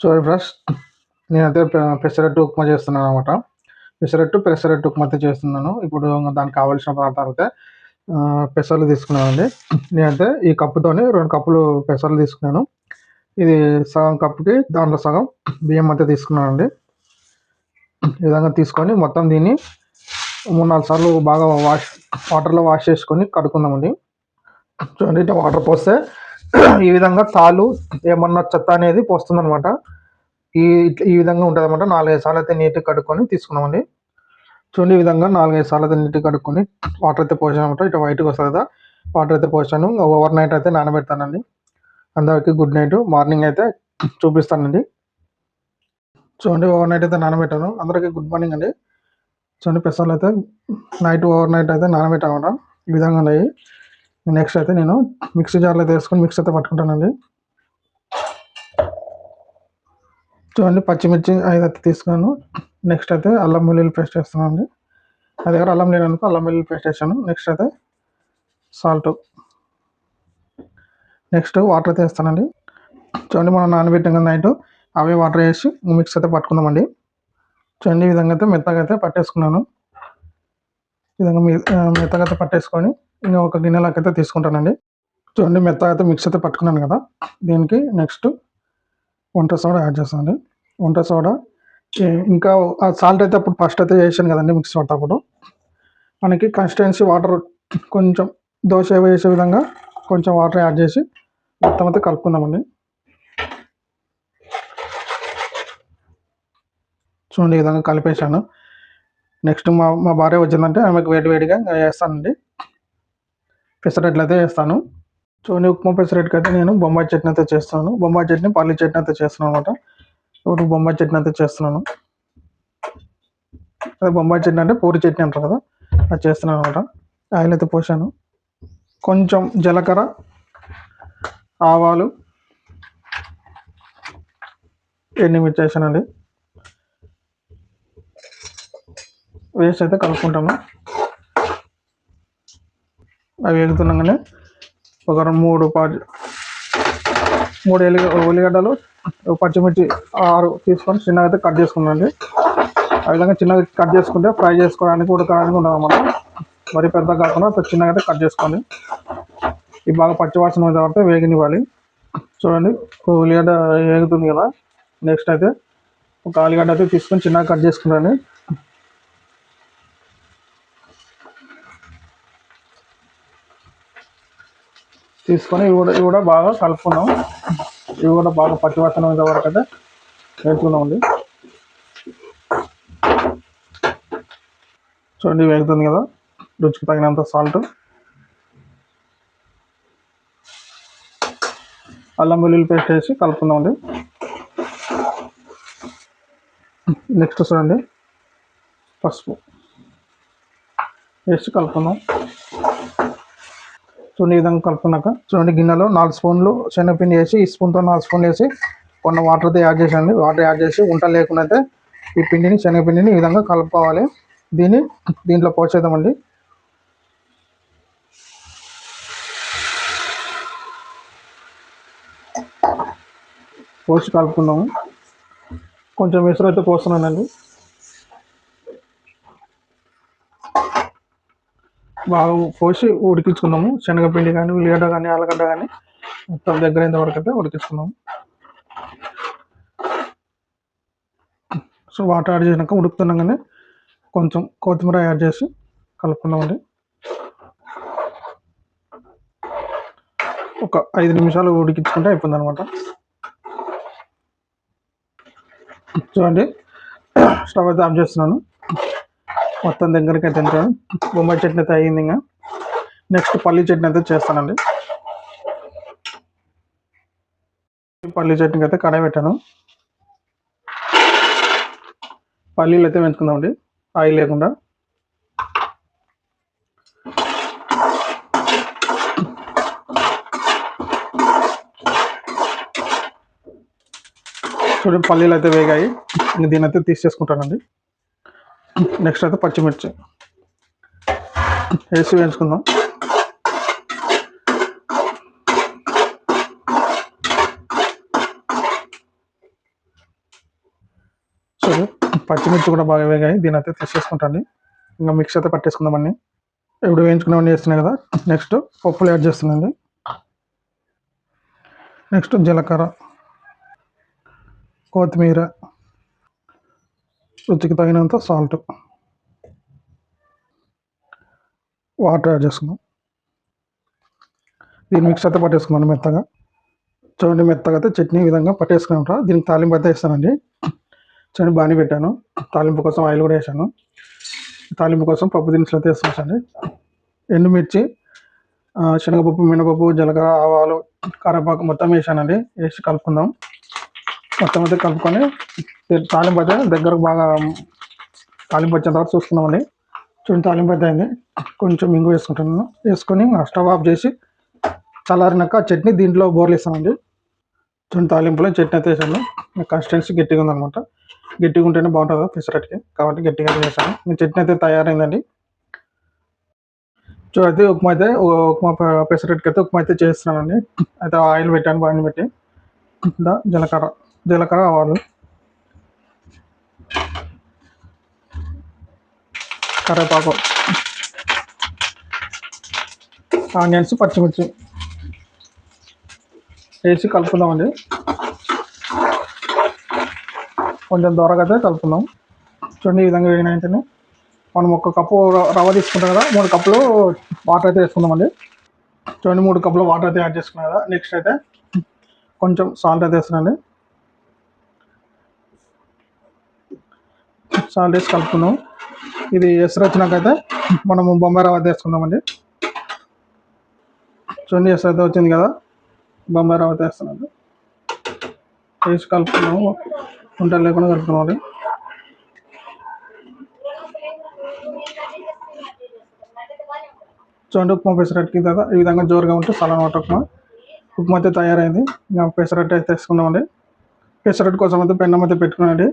చూడండి ఫ్రెండ్స్, నేనైతే పెసరట్టు ఉప్మా చేస్తున్నాననమాట. పెసరట్టు ఉప్మా అయితే చేస్తున్నాను. ఇప్పుడు దానికి కావాల్సిన పదార్థాలైతే పెసర్లు తీసుకున్నానండి. నేనైతే ఈ కప్పుతోని 2 కప్పులు పెసర్లు తీసుకున్నాను. ఇది సగం కప్పుకి దాంట్లో సగం బియ్యం అయితే తీసుకున్నానండి. ఈ విధంగా తీసుకొని మొత్తం దీన్ని 3, 4 సార్లు బాగా వాటర్లో వాష్ చేసుకొని కడుక్కుందామండి. చూడండి, ఇట్లా వాటర్ పోస్తే ఈ విధంగా తాళ్ళు ఏమన్నా చెత్త అనేది పోస్తుందనమాట. ఈ విధంగా ఉంటుందన్నమాట. 4, 5 సార్లు అయితే నీట్గా కడుక్కొని తీసుకున్నామండి. చూడండి, ఈ విధంగా 4, 5 సార్లు అయితే నీట్గా కడుక్కొని వాటర్ అయితే పోసాను అనమాట. ఇట్లా వైట్గా వస్తుంది కదా, వాటర్ అయితే పోసాను. ఓవర్ నైట్ అయితే నానబెడతానండి. అందరికీ గుడ్ నైట్. మార్నింగ్ అయితే చూపిస్తానండి. చూడండి, ఓవర్ నైట్ అయితే నానబెట్టాను. అందరికీ గుడ్ మార్నింగ్ అండి. చూడండి, పెసర్లు అయితే ఓవర్ నైట్ అయితే నానబెట్టామన్నమాట. ఈ విధంగా ఉన్నాయి. నెక్స్ట్ అయితే నేను మిక్సీ జార్లో అయితే వేసుకొని మిక్స్ అయితే పట్టుకుంటానండి. చూడండి, పచ్చిమిర్చి 5 అయితే తీసుకున్నాను. నెక్స్ట్ అయితే అల్లం వెల్లుల్లి పేస్ట్ వేస్తున్నానండి. నా దగ్గర అల్లం లేదనుకో అల్లం వెల్లుల్లి పేస్ట్ వేసాను. నెక్స్ట్ అయితే సాల్ట్, నెక్స్ట్ వాటర్ అయితే వేస్తానండి. చూడండి, మనం నానబెట్టాం కదా నైట్, అవే వాటర్ వేసి మిక్స్ అయితే పట్టుకుందామండి. చూడండి, ఈ విధంగా అయితే మెత్తగా అయితే పట్టేసుకున్నాను. ఈ విధంగా మెత్తగా అయితే పట్టేసుకొని ఇంకా ఒక గిన్నెలోకి అయితే తీసుకుంటానండి. చూడండి, మెత్తగా అయితే మిక్స్ అయితే పట్టుకున్నాను కదా, దీనికి నెక్స్ట్ వంట సోడా యాడ్ చేస్తానండి. వంట సోడా ఇంకా సాల్ట్ అయితే అప్పుడు ఫస్ట్ అయితే వేసాను కదండి మిక్స్ పట్టేటప్పుడు. మనకి కన్సిస్టెన్సీ వాటర్ కొంచెం దోశ వేసే విధంగా కొంచెం వాటర్ యాడ్ చేసి మొత్తం అయితే కలుపుకుందామండి. చూడండి, ఈ విధంగా కలిపేసాను. నెక్స్ట్ మా భార్య వచ్చిందంటే ఆమెకు వేడిగా వేస్తానండి. పెసరట్లు అయితే వేస్తాను. చూడండి, ఉప్మా పెసరట్టుకి అయితే నేను బొంబాయి చట్నీ అయితే చేస్తున్నాను. బొంబాయి చట్నీ, పల్లి చట్నీ అయితే చేస్తున్నాను అనమాట. ఇప్పుడు బొంబాయి చట్నీ అయితే చేస్తున్నాను. అదే బొంబాయి చట్నీ అంటే పూరి చట్నీ అంటారు కదా, అది చేస్తున్నాను అనమాట. ఆయిల్ అయితే పోసాను. కొంచెం జీలకర్ర, ఆవాలు, ఎండుమిర్చి వేసానండి. వేస్ట్ అయితే కలుపుకుంటాము. అవి వేగుతున్నాగానే ఒక 3 ఉల్లిగడ్డలు, పచ్చిమిర్చి 6 తీసుకొని చిన్నగా అయితే కట్ చేసుకున్నాండి. ఆ విధంగా చిన్నగా కట్ చేసుకుంటే ఫ్రై చేసుకోవడానికి ఉడకడానికి ఉండదు అన్నమాట. మరి పెద్ద కాకుండా చిన్నగా అయితే కట్ చేసుకోండి. ఇవి బాగా పచ్చివాసన మీద పడితే వేగనివ్వాలి. చూడండి, ఉల్లిగడ్డ వేగుతుంది కదా. నెక్స్ట్ అయితే ఒక ఆలుగడ్డ అయితే తీసుకొని చిన్నగా కట్ చేసుకుంటాను. తీసుకొని ఇవి కూడా బాగా కలుపుకున్నాం. ఇవి కూడా బాగా పచ్చివాసన మీద వరకు అయితే వేసుకున్నామండి. చూడండి, వేగుతుంది కదా. రుచికి తగినంత సాల్ట్, అల్లం వెల్లుల్లి పేస్ట్ వేసి కలుపుకుందామండి. నెక్స్ట్ చూడండి, పసుపు వేసి కలుపుకుందాం. చూడండి, ఈ విధంగా కలుపుకున్నాక చూడండి, గిన్నెలో 4 స్పూన్లు శనగపిండి వేసి, ఈ స్పూన్తో 4 స్పూన్లు వేసి కొన్ని వాటర్ అయితే యాడ్ చేసండి. వాటర్ యాడ్ చేసి ఉంట లేకుండా అయితే ఈ పిండిని, శనగపిండిని ఈ విధంగా కలుపుకోవాలి. దీంట్లో పోసేద్దామండి. పోసి కలుపుకుందాము. కొంచెం ఎసురు అయితే పోస్తున్నానండి. బాగా పోసి ఉడికించుకుందాము. శనగపిండి కానీ, ఉల్లిగడ్డ కానీ, ఆలుగడ్డ కానీ మొత్తం దగ్గరైన వరకు అయితే ఉడికించుకుందాము. సో వాటర్ యాడ్ చేసినాక ఉడుకుతున్నాగానే కొంచెం కొత్తిమీర యాడ్ చేసి కలుపుకుందామండి. ఒక 5 నిమిషాలు ఉడికించుకుంటే అయిపోయింది అనమాట. చూడండి, స్టవ్ అయితే ఆఫ్ చేస్తున్నాను. మొత్తం దగ్గరికి అయితే తింటాను. బొంబాయి చట్నీ అయితే అయ్యింది. ఇంకా నెక్స్ట్ పల్లీ చట్నీ అయితే చేస్తానండి. పల్లీ చట్నీకి అయితే కడాయి పెట్టాను. పల్లీలు అయితే వేసుకుందామండి, ఆయిల్ లేకుండా. చూడండి, పల్లీలు అయితే వేగాయి. దీన్ని అయితే తీసేసుకుంటానండి. నెక్స్ట్ అయితే పచ్చిమిర్చి వేసి వేయించుకుందాం. చూడు పచ్చిమిర్చి కూడా బాగా వేగాయి. దీని అయితే తీసేసుకుంటాను. ఇంకా మిక్స్ అయితే పట్టేసుకుందామని. ఇప్పుడు వేయించుకునేవన్నీ వేస్తున్నాయి కదా. నెక్స్ట్ పప్పులు యాడ్ చేస్తున్నాండి. నెక్స్ట్ జీలకర్ర, కొత్తిమీర, రుచికి తగినంత సాల్ట్, వాటర్ యాడ్ చేసుకున్నాం. దీన్ని మిక్స్ అయితే పట్టేసుకున్నాను మెత్తగా. చూడండి మెత్తగా అయితే చట్నీ విధంగా పట్టేసుకుని ఉంటాను. దీనికి తాలింపు అయితే వేస్తానండి. చూడండి బాగానే పెట్టాను. తాలింపు కోసం ఆయిల్ కూడా వేసాను. తాలింపు కోసం పప్పు దినుసులు అయితే వేసుకోవచ్చండి. ఎండుమిర్చి, శనగపప్పు, మినపప్పు, జీలకర్ర, ఆవాలు, కరివేపాకు మొత్తం వేసానండి. వేసి కలుపుకుందాం. మొత్తం అయితే కలుపుకొని తాలింపు అయితే దగ్గరకు బాగా తాలింపు వచ్చేంత వరకు చూసుకుందామండి. చూడండి తాలింపు అయితే అయింది. కొంచెం ఇంగు వేసుకుంటున్నాను. వేసుకొని స్టవ్ ఆఫ్ చేసి చల్లారినాక చట్నీ దీంట్లో బోర్లు ఇస్తానండి. చూడండి తాలింపులో చట్నీ అయితే వేసాను. కన్సిస్టెన్సీ గట్టిగా ఉందనమాట. గట్టిగా ఉంటేనే బాగుంటుంది పెసరట్టుకి, కాబట్టి గట్టిగా వేసాను. నేను చట్నీ అయితే తయారైందండి. చూడైతే ఉప్మా పెసరట్టుకి అయితే ఉప్మా అయితే చేస్తున్నానండి. అయితే ఆయిల్ పెట్టాను బాగా పెట్టి. జీలకర్ర, ఆవాలు, కరివేపాకు, ఆనియన్స్, పచ్చిమిర్చి వేసి కలుపుకుందామండి. కొంచెం దూరగా అయితే కలుపుకుందాం. చూడండి ఈ విధంగా వేగినాయంటేనే మనం 1 కప్పు రవ్వ తీసుకుంటాం కదా, 3 కప్పులు వాటర్ అయితే వేసుకుందామండి. చూడండి 3 కప్పులు వాటర్ అయితే యాడ్ చేసుకున్నాం కదా. నెక్స్ట్ అయితే కొంచెం సాల్ట్ అయితే వేస్తున్నాండి. సాల్ట్ వేసి కలుపుకుందాం. ఇది ఎసరు వచ్చినాకైతే మనము బొంబాయి రవ్వ అయితే వేసుకుందామండి. చూడండి ఎసరు అయితే వచ్చింది కదా, బొంబాయి రవ్వ అయితే వేస్తున్నాను. వేసి కలుపుకున్నాము. ఉంటలు లేకుండా కలుపుకోవాలి. చూడండి ఉప్మా పెసరట్టుకి కదా ఈ విధంగా జోరుగా ఉంటే సలనమాట ఉప్మా అయితే తయారైంది. ఇంకా పెసరట్టు అయితే వేసుకున్నామండి. పెసరట్టు కోసం అయితే పెన్నం అయితే పెట్టుకున్నాండి.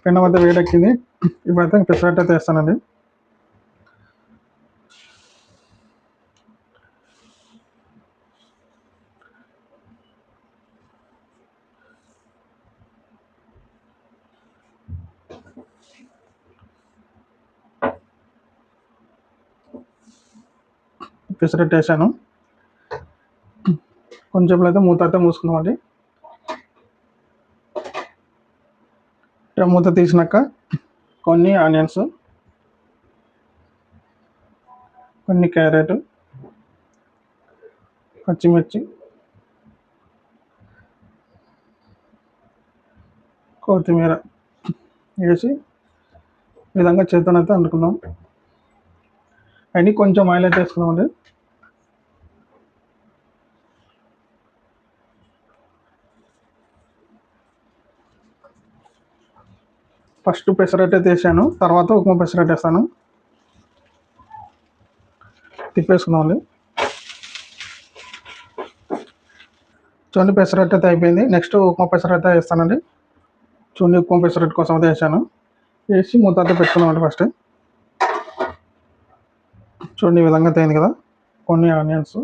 పెన్నం అయితే వేడెక్కింది. ఇప్పుడైతే పెసరట్టు అయితే వేస్తానండి. పెసరట్టు వేసాను. కొంచెం అయితే మూత అయితే మూసుకున్నామండి. మూత తీసినాక కొన్ని ఆనియన్స్, కొన్ని క్యారెట్, పచ్చిమిర్చి, కొత్తిమీర వేసి ఈ విధంగా చేతితోనైతే వండుకుందాం. అన్నీ కొంచెం ఆయిల్ అయితే వేసుకుందామండి. ఫస్ట్ పెసరట్టు అయితే వేసాను, తర్వాత ఉప్మా పెసరట్టు వేస్తాను. తిప్పేసుకుందామండి. చూడండి పెసరట్టు అయితే అయిపోయింది. నెక్స్ట్ ఉప్మా పెసరట్టు అయితే వేస్తానండి. చూడండి ఉప్మా పెసరట్టు కోసం అయితే వేసాను. వేసి మూత అయితే పెట్టుకుందామండి. ఫస్ట్ చూడండి ఈ విధంగా అయింది కదా. కొన్ని ఆనియన్స్,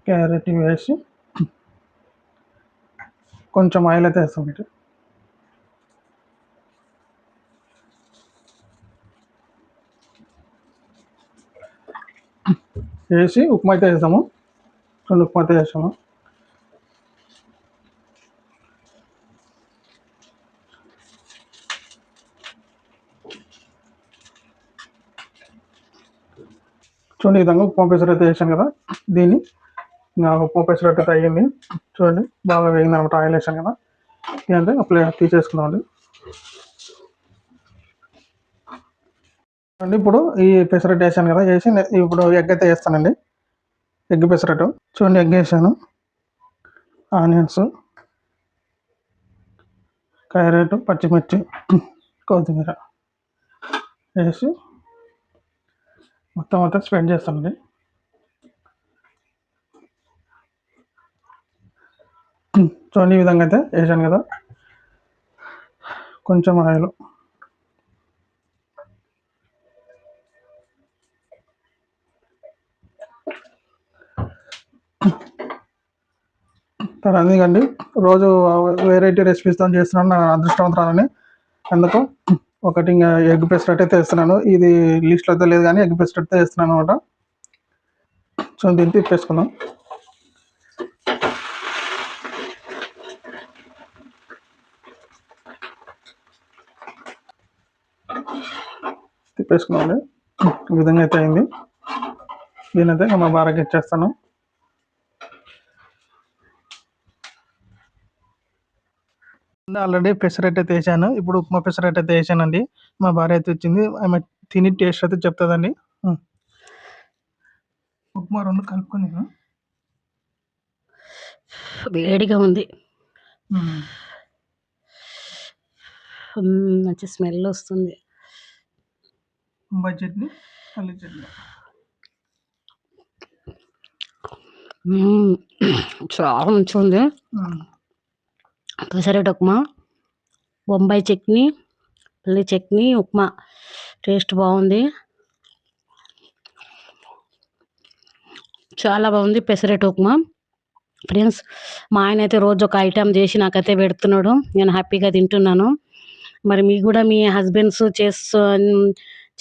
క్యారెట్ వేసి కొంచెం ఆయిల్ అయితే వేస్తామండి. వేసి ఉప్మా అయితే వేసాము. చూడండి ఉప్మా అయితే వేసాము. చూడండి ఈ విధంగా ఉప్మా పెసరట్టు అయితే వేసాను కదా. దీన్ని ఉప్మా పెసరట్టు అయితే అయ్యింది. చూడండి బాగా వేగింది అనమాట. ఆయిల్ వేసాను కదా. ఇదంటే ప్లేట్ తీసేసుకుందామండి. చూడండి ఇప్పుడు ఈ పెసరట్టు వేసాను కదా, వేసి ఇప్పుడు ఎగ్ అయితే వేస్తానండి. ఎగ్ పెసరట్టు. చూడండి ఎగ్ వేసాను. ఆనియన్స్, క్యారెట్, పచ్చిమిర్చి, కొత్తిమీర వేసి మొత్తం స్ప్రెడ్ చేస్తానండి. చూడండి ఈ విధంగా అయితే వేసాను కదా. కొంచెం ఆయిల్, అందుకండి రోజు వెరైటీ రెసిపీస్తో చేస్తున్నాను, నా అదృష్టవంతరాలని. అందుకు ఒకటి ఇంకా ఎగ్ పెసరట్ అయితే వేస్తున్నాను. ఇది లిస్ట్లో అయితే లేదు కానీ ఎగ్ పెసరట్ అయితే వేస్తున్నాను అనమాట. సో దీన్ని తిప్పేసుకుందాం. తిప్పేసుకున్నామండి. ఈ విధంగా అయితే అయింది. దీనైతే ఇంకా మా భార్యకి ఇచ్చేస్తాను. ఆల్రెడీ పెసరట్ అయితే వేసాను. ఇప్పుడు ఉప్మా పెసరట్ అయితే వేసానండి. మా భార్య అయితే వచ్చింది. ఆమె తిని టేస్ట్ అయితే చెప్తుందండి. ఉప్మా రెండు కలుపుకొని వేడిగా ఉంది, మంచి స్మెల్ వస్తుంది. బొంబాయి చట్నీ, పల్లి చట్నీ చాలా మంచిగా ఉంది. పెసరట్ ఉప్మా, బొంబాయి చట్నీ, పల్లి చట్నీ, ఉప్మా టేస్ట్ బాగుంది. చాలా బాగుంది పెసరట్ ఉప్మా. ఫ్రెండ్స్, మా ఆయన అయితే రోజు ఒక ఐటెం చేసి నాకైతే పెడుతున్నాడు. నేను హ్యాపీగా తింటున్నాను. మరి మీకు కూడా మీ హస్బెండ్స్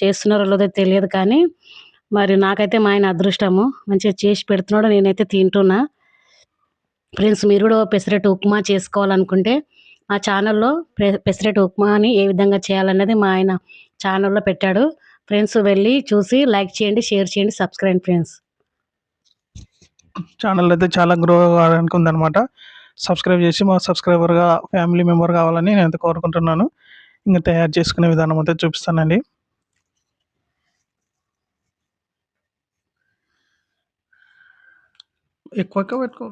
చేస్తున్నారో లేదో తెలియదు కానీ మరి నాకైతే మా ఆయన అదృష్టము, మంచిగా చేసి పెడుతున్నాడు. నేనైతే తింటున్నా. ఫ్రెండ్స్, మీరు కూడా పెసరట్ ఉప్మా చేసుకోవాలనుకుంటే మా ఛానల్లో పెసరట్ ఉప్మాని ఏ విధంగా చేయాలన్నది మా ఆయన ఛానల్లో పెట్టాడు. ఫ్రెండ్స్, వెళ్ళి చూసి లైక్ చేయండి, షేర్ చేయండి, సబ్స్క్రైబ్ ఫ్రెండ్స్. ఛానల్ అయితే చాలా గ్రో అవ్వడానికి ఉందన్నమాట. సబ్స్క్రైబ్ చేసి మా సబ్స్క్రైబర్గా ఫ్యామిలీ మెంబర్ కావాలని నేను కోరుకుంటున్నాను. ఇంకా తయారు చేసుకునే విధానం అయితే చూపిస్తానండి. ఎక్కువ పెట్టుకో.